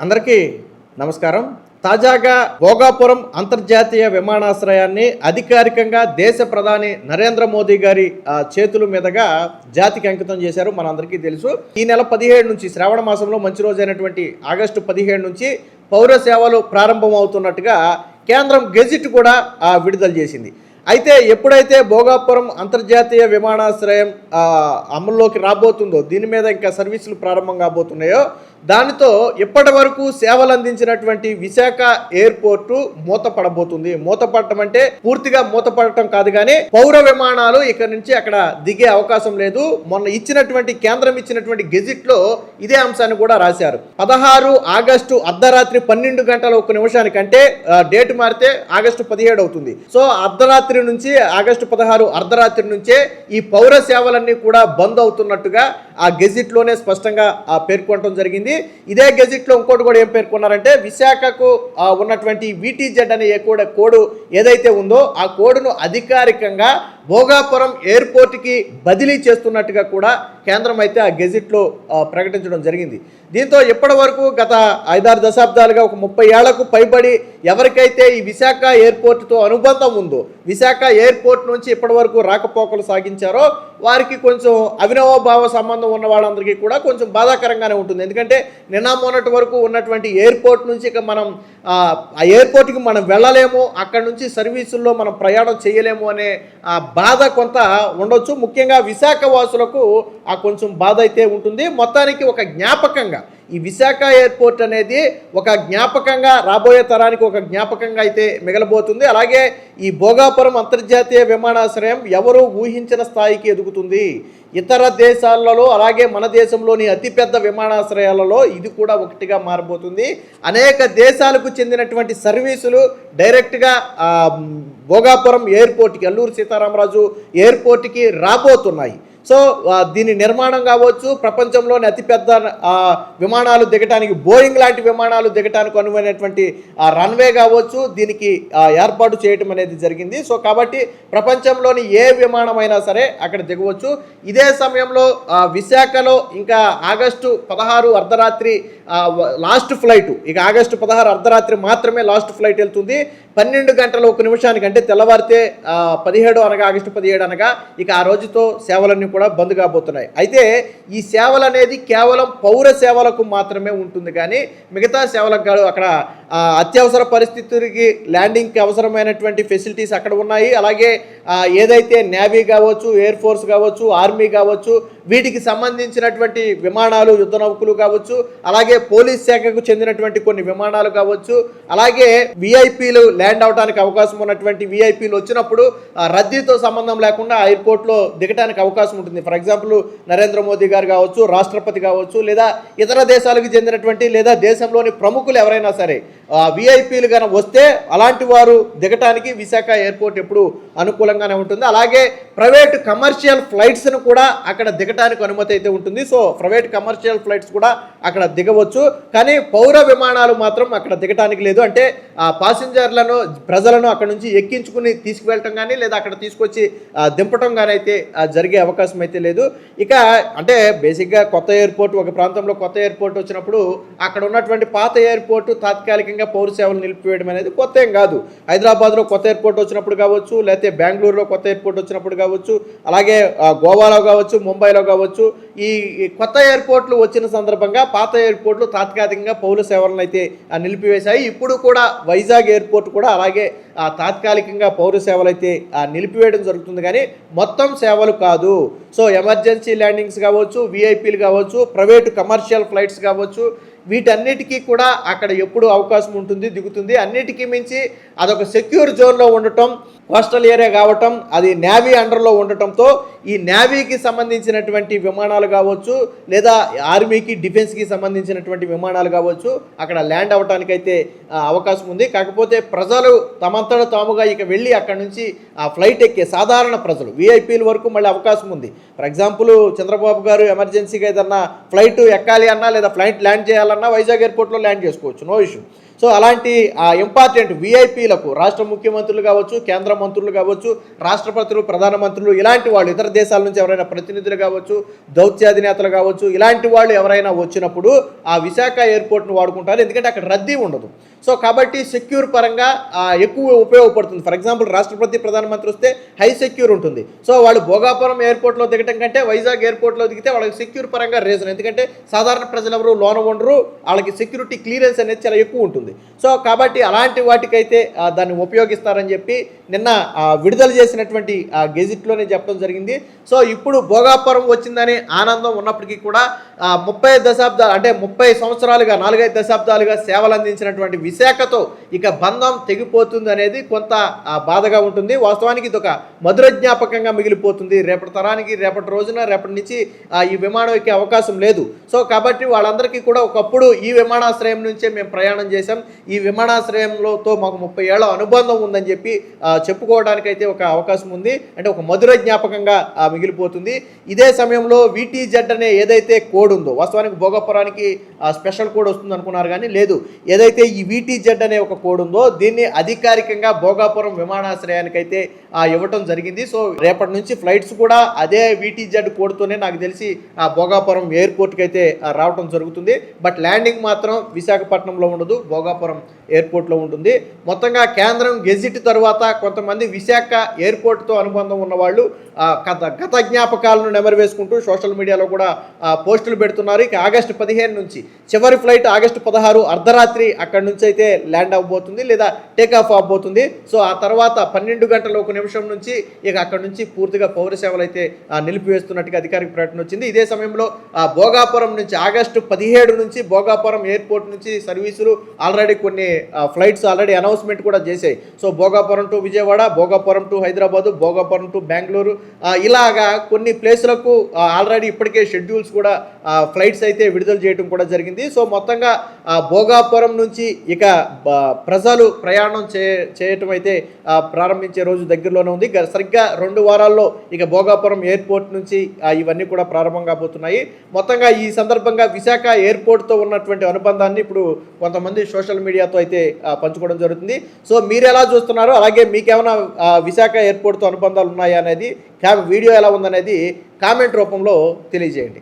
అందరికీ నమస్కారం. తాజాగా భోగాపురం అంతర్జాతీయ విమానాశ్రయాన్ని అధికారికంగా దేశ ప్రధాని నరేంద్ర మోదీ గారి చేతుల మీదుగా జాతికి అంకితం చేశారు. మనందరికీ తెలుసు. ఈ నెల 17 నుంచి శ్రావణ మాసంలో మంచి రోజైనటువంటి ఆగస్టు 17 నుంచి పౌర సేవలు ప్రారంభం అవుతున్నట్టుగా కేంద్రం గెజిట్ కూడా విడుదల చేసింది. అయితే ఎప్పుడైతే భోగాపురం అంతర్జాతీయ విమానాశ్రయం అమల్లోకి రాబోతుందో, దీని మీద ఇంకా సర్వీసులు ప్రారంభం కాబోతున్నాయో, దానితో ఇప్పటి వరకు సేవలు అందించినటువంటి విశాఖ ఎయిర్పోర్టు మూతపడబోతుంది. మూతపడటం అంటే పూర్తిగా మూతపడటం కాదు, కానీ పౌర విమానాలు ఇక్కడ నుంచి అక్కడ దిగే అవకాశం లేదు. మొన్న కేంద్రం ఇచ్చినటువంటి గెజిట్ లో ఇదే అంశాన్ని కూడా రాశారు. 16 ఆగస్టు అర్ధరాత్రి 12 గంటల 1 నిమిషానికి, అంటే డేట్ మారితే ఆగస్టు 17 అవుతుంది. సో అర్ధరాత్రి నుంచి ఆగస్టు 16 అర్ధరాత్రి నుంచే ఈ పౌర సేవలన్నీ కూడా బంద్ అవుతున్నట్టుగా ఆ గెజిట్ లోనే స్పష్టంగా పేర్కొనడం జరిగింది. ఇదే గెజిట్ లో ఇంకోటి కూడా ఏం పేర్కొన్నారంటే, విశాఖకు ఉన్నటువంటి VTZ అనే కోడ్ ఏదైతే ఉందో ఆ కోడ్ను అధికారికంగా భోగాపురం ఎయిర్పోర్ట్కి బదిలీ చేస్తున్నట్టుగా కూడా కేంద్రం అయితే ఆ గెజిట్లో ప్రకటించడం జరిగింది. దీంతో ఇప్పటి వరకు గత 5-6 దశాబ్దాలుగా ఒక 30 ఏళ్లకు పైబడి ఎవరికైతే ఈ విశాఖ ఎయిర్పోర్ట్తో అనుబంధం ఉందో, విశాఖ ఎయిర్పోర్ట్ నుంచి ఇప్పటి వరకు రాకపోకలు సాగించారో, వారికి కొంచెం అవినవభావ సంబంధం ఉన్న వాళ్ళందరికీ కూడా కొంచెం బాధాకరంగానే ఉంటుంది. ఎందుకంటే నిన్న మొన్నటి వరకు ఉన్నటువంటి ఎయిర్పోర్ట్ నుంచి ఇక మనం ఆ ఎయిర్పోర్ట్కి మనం వెళ్ళలేము, అక్కడి నుంచి సర్వీసుల్లో మనం ప్రయాణం చేయలేము అనే బాధ కొంత ఉండొచ్చు. ముఖ్యంగా విశాఖ వాసులకు కొంచెం బాధ అయితే ఉంటుంది. మొత్తానికి ఒక జ్ఞాపకంగా ఈ విశాఖ ఎయిర్పోర్ట్ అనేది ఒక జ్ఞాపకంగా, రాబోయే తరానికి ఒక జ్ఞాపకంగా అయితే మిగలబోతుంది. అలాగే ఈ భోగాపురం అంతర్జాతీయ విమానాశ్రయం ఎవరూ ఊహించిన స్థాయికి ఎదుగుతుంది. ఇతర దేశాలలో, అలాగే మన దేశంలోని అతిపెద్ద విమానాశ్రయాలలో ఇది కూడా ఒకటిగా మారబోతుంది. అనేక దేశాలకు చెందినటువంటి సర్వీసులు డైరెక్ట్గా భోగాపురం ఎయిర్పోర్ట్కి, అల్లూరి సీతారామరాజు ఎయిర్పోర్ట్కి రాబోతున్నాయి. సో దీని నిర్మాణం కావచ్చు, ప్రపంచంలోని అతిపెద్ద విమానాలు దిగటానికి, బోయింగ్ లాంటి విమానాలు దిగటానికి అనువైనటువంటి రన్వే కావచ్చు, దీనికి ఏర్పాటు చేయటం అనేది జరిగింది. సో కాబట్టి ప్రపంచంలోని ఏ విమానమైనా సరే అక్కడ దిగవచ్చు. ఇదే సమయంలో విశాఖలో ఇంకా ఆగస్టు 16 అర్ధరాత్రి లాస్ట్ ఫ్లైట్, ఇక ఆగస్టు 16 అర్ధరాత్రి మాత్రమే లాస్ట్ ఫ్లైట్ వెళ్తుంది. 12 గంటల 1 నిమిషానికి, అంటే తెల్లవారితే 17 అనగా ఆగస్టు 17 అనగా ఇక ఆ రోజుతో సేవలన్నీ కూడా బంద్ కాబోతున్నాయి. అయితే ఈ సేవలు అనేది కేవలం పౌర సేవలకు మాత్రమే ఉంటుంది, కానీ మిగతా సేవలకు కాదు. అక్కడ అత్యవసర పరిస్థితులకి ల్యాండింగ్కి అవసరమైనటువంటి ఫెసిలిటీస్ అక్కడ ఉన్నాయి. అలాగే ఏదైతే నేవీ కావచ్చు, ఎయిర్ ఫోర్స్ కావచ్చు, ఆర్మీ కావచ్చు, వీటికి సంబంధించినటువంటి విమానాలు, యుద్ధ నౌకలు కావచ్చు, అలాగే పోలీస్ శాఖకు చెందినటువంటి కొన్ని విమానాలు కావచ్చు, అలాగే విఐపీలు ల్యాండ్ అవడానికి అవకాశం ఉన్నటువంటి విఐపీలు వచ్చినప్పుడు రద్దీతో సంబంధం లేకుండా ఎయిర్పోర్ట్లో దిగడానికి అవకాశం ఉంటుంది. ఫర్ ఎగ్జాంపుల్ నరేంద్ర మోదీ గారు కావచ్చు, రాష్ట్రపతి కావచ్చు, లేదా ఇతర దేశాలకు చెందినటువంటి లేదా దేశంలోని ప్రముఖులు ఎవరైనా సరే విఐపీలు కనుక వస్తే అలాంటి వారు దిగటానికి విశాఖ ఎయిర్పోర్ట్ ఎప్పుడు అనుకూలంగానే ఉంటుంది. అలాగే ప్రైవేట్ కమర్షియల్ ఫ్లైట్స్ను కూడా అక్కడ దిగటానికి అనుమతి అయితే ఉంటుంది. సో ప్రైవేట్ కమర్షియల్ ఫ్లైట్స్ కూడా అక్కడ దిగవచ్చు, కానీ పౌర విమానాలు మాత్రం అక్కడ దిగటానికి లేదు. అంటే పాసింజర్లను, ప్రజలను అక్కడ నుంచి ఎక్కించుకుని తీసుకువెళ్ళటం కానీ, లేదా అక్కడ తీసుకొచ్చి దింపటం కానీ అయితే జరిగే అవకాశం అయితే లేదు. ఇక అంటే బేసిక్గా కొత్త ఎయిర్పోర్ట్, ఒక ప్రాంతంలో కొత్త ఎయిర్పోర్ట్ వచ్చినప్పుడు అక్కడ ఉన్నటువంటి పాత ఎయిర్పోర్టు తాత్కాలికంగా పౌర సేవలు నిలిపివేయడం అనేది కొత్త ఏం కాదు. హైదరాబాద్లో కొత్త ఎయిర్పోర్ట్ వచ్చినప్పుడు కావచ్చు, లేకపోతే బెంగళూరులో కొత్త ఎయిర్పోర్ట్ వచ్చినప్పుడు కావచ్చు, అలాగే గోవాలో కావచ్చు, ముంబైలో కావచ్చు, ఈ కొత్త ఎయిర్పోర్ట్లు వచ్చిన సందర్భంగా పాత ఎయిర్పోర్ట్లు తాత్కాలికంగా పౌర సేవలను అయితే నిలిపివేశాయి. ఇప్పుడు కూడా వైజాగ్ ఎయిర్పోర్ట్ కూడా అలాగే తాత్కాలికంగా పౌర సేవలు అయితే నిలిపివేయడం జరుగుతుంది, కానీ మొత్తం సేవలు కాదు. సో ఎమర్జెన్సీ ల్యాండింగ్స్ కావచ్చు, విఐపీలు కావచ్చు, ప్రైవేటు కమర్షియల్ ఫ్లైట్స్ కావచ్చు, వీటన్నిటికీ కూడా అక్కడ ఎప్పుడు అవకాశం ఉంటుంది, దిగుతుంది. అన్నిటికీ మించి అదొక సెక్యూర్ జోన్లో ఉండటం, కోస్టల్ ఏరియా కావటం, అది నేవీ అండర్లో ఉండటంతో ఈ నేవీకి సంబంధించినటువంటి విమానాలు కావచ్చు, లేదా ఆర్మీకి, డిఫెన్స్కి సంబంధించినటువంటి విమానాలు కావచ్చు, అక్కడ ల్యాండ్ అవ్వటానికైతే అవకాశం ఉంది. కాకపోతే ప్రజలు తమంతట తాముగా ఇక వెళ్ళి అక్కడ నుంచి ఫ్లైట్ ఎక్కే సాధారణ ప్రజలు, విఐపీల వరకు మళ్ళీ అవకాశం ఉంది. ఫర్ ఎగ్జాంపుల్ చంద్రబాబు గారు ఎమర్జెన్సీగా ఏదన్నా ఫ్లైట్ ఎక్కాలి అన్నా, లేదా ఫ్లైట్ ల్యాండ్ చేయాలన్నా వైజాగ్ ఎయిర్పోర్ట్లో ల్యాండ్ చేసుకోవచ్చు, నో ఇష్యూ. సో అలాంటి ఇంపార్టెంట్ విఐపీలకు రాష్ట్ర ముఖ్యమంత్రులు కావచ్చు, కేంద్ర మంత్రులు కావచ్చు, రాష్ట్రపతులు, ప్రధానమంత్రులు, ఇలాంటి వాళ్ళు ఇతర దేశాల నుంచి ఎవరైనా ప్రతినిధులు కావచ్చు, దౌత్యాధినేతలు కావచ్చు, ఇలాంటి వాళ్ళు ఎవరైనా వచ్చినప్పుడు ఆ విశాఖ ఎయిర్పోర్ట్ను వాడుకుంటారు. ఎందుకంటే అక్కడ రద్దీ ఉండదు. సో కాబట్టి సెక్యూర్ పరంగా ఎక్కువ ఉపయోగపడుతుంది. ఫర్ ఎగ్జాంపుల్ రాష్ట్రపతి, ప్రధానమంత్రి వస్తే హై సెక్యూర్ ఉంటుంది. సో వాళ్ళు భోగాపురం ఎయిర్పోర్ట్లో దిగటం కంటే వైజాగ్ ఎయిర్పోర్ట్లో దిగితే వాళ్ళకి సెక్యూర్ పరంగా రీజన్. ఎందుకంటే సాధారణ ప్రజలు ఎవరు లోన ఉండరు, వాళ్ళకి సెక్యూరిటీ క్లియరెన్స్ అనేది చాలా ఎక్కువ ఉంటుంది. సో కాబట్టి అలాంటి వాటికైతే దాన్ని ఉపయోగిస్తారని చెప్పి నిన్న విడుదల చేసినటువంటి గెజిట్లోనే చెప్పడం జరిగింది. సో ఇప్పుడు భోగాపురం వచ్చిందనే ఆనందం ఉన్నప్పటికీ కూడా 30 దశాబ్దాలు అంటే 30 సంవత్సరాలుగా 4-5 దశాబ్దాలుగా సేవలు అందించినటువంటి విశాఖతో ఇక బంధం తెగిపోతుంది అనేది కొంత బాధగా ఉంటుంది. వాస్తవానికి ఇది ఒక మధుర జ్ఞాపకంగా మిగిలిపోతుంది. రేపటి తరానికి, రేపటి రోజున, రేపటి నుంచి ఈ విమానం ఎక్కే అవకాశం లేదు. సో కాబట్టి వాళ్ళందరికీ కూడా ఒకప్పుడు ఈ విమానాశ్రయం నుంచే మేము ప్రయాణం చేశాం, ఈ విమానాశ్రయంలోతో మాకు 30 ఏళ్ల అనుబంధం ఉందని చెప్పి చెప్పుకోవడానికైతే ఒక అవకాశం ఉంది. అంటే ఒక మధుర జ్ఞాపకంగా మిగిలిపోతుంది. ఇదే సమయంలో VTZ అనే ఏదైతే కోడ్ ఉందో, వాస్తవానికి భోగాపురానికి స్పెషల్ కోడ్ వస్తుంది అనుకున్నారు, కానీ లేదు. ఏదైతే ఈ VTZ అనే ఒక కోడ్ ఉందో దీన్ని అధికారికంగా భోగాపురం విమానాశ్రయానికైతే ఇవ్వటం జరిగింది. సో రేపటి నుంచి ఫ్లైట్స్ కూడా అదే VTZ కోడ్తోనే నాకు తెలిసి భోగాపురం ఎయిర్పోర్ట్కి అయితే రావటం జరుగుతుంది. బట్ ల్యాండింగ్ మాత్రం విశాఖపట్నంలో ఉండదు, భోగాపురం ఎయిర్పోర్ట్లో ఉంటుంది. మొత్తంగా కేంద్రం గెజిట్ తర్వాత కొంతమంది విశాఖ ఎయిర్పోర్ట్తో అనుబంధం ఉన్నవాళ్ళు గత జ్ఞాపకాలను నెమరు వేసుకుంటూ సోషల్ మీడియాలో కూడా పోస్టులు పెడుతున్నారు. ఇక ఆగస్టు 15 నుంచి చివరి ఫ్లైట్ ఆగస్టు 16 అర్ధరాత్రి అక్కడి నుంచి అయితే ల్యాండ్ అవ్వబోతుంది, లేదా టేకాఫ్ అవ్వబోతుంది. సో ఆ తర్వాత 12 గంటల 1 నిమిషం నుంచి ఇక అక్కడి నుంచి పూర్తిగా పౌర సేవలు అయితే నిలిపివేస్తున్నట్టుగా అధికారిక ప్రకటన వచ్చింది. ఇదే సమయంలో భోగాపురం నుంచి ఆగస్టు 17 నుంచి భోగాపురం ఎయిర్పోర్ట్ నుంచి సర్వీసులు ఆల్రెడీ కొన్ని ఫ్లైట్స్ ఆల్రెడీ అనౌన్స్మెంట్ కూడా చేశాయి. So Bhogapuram to Vijayawada, Bhogapuram to Hyderabad, Bhogapuram to Bengaluru, ఇలాగా కొన్ని ప్లేసులకు ఆల్రెడీ ఇప్పటికే షెడ్యూల్స్ కూడా ఫ్లైట్స్ అయితే విడుదల చేయడం కూడా జరిగింది. సో మొత్తంగా భోగాపురం నుంచి ఇక ప్రజలు ప్రయాణం చేయటం అయితే ప్రారంభించే రోజు దగ్గరలోనే ఉంది. సరిగ్గా 2 వారాల్లో ఇక భోగాపురం ఎయిర్పోర్ట్ నుంచి ఇవన్నీ కూడా ప్రారంభం కాబోతున్నాయి. మొత్తంగా ఈ సందర్భంగా విశాఖ ఎయిర్పోర్ట్తో ఉన్నటువంటి అనుబంధాన్ని ఇప్పుడు కొంతమంది సోషల్ మీడియాతో అయితే పంచుకోవడం జరుగుతుంది. సో మీరు ఎలా చూస్తున్నారో, అలాగే మీకేమైనా విశాఖ ఎయిర్పోర్ట్తో అనుబంధాలు ఉన్నాయా అనేది, వీడియో ఎలా ఉందనేది కామెంట్ రూపంలో తెలియజేయండి.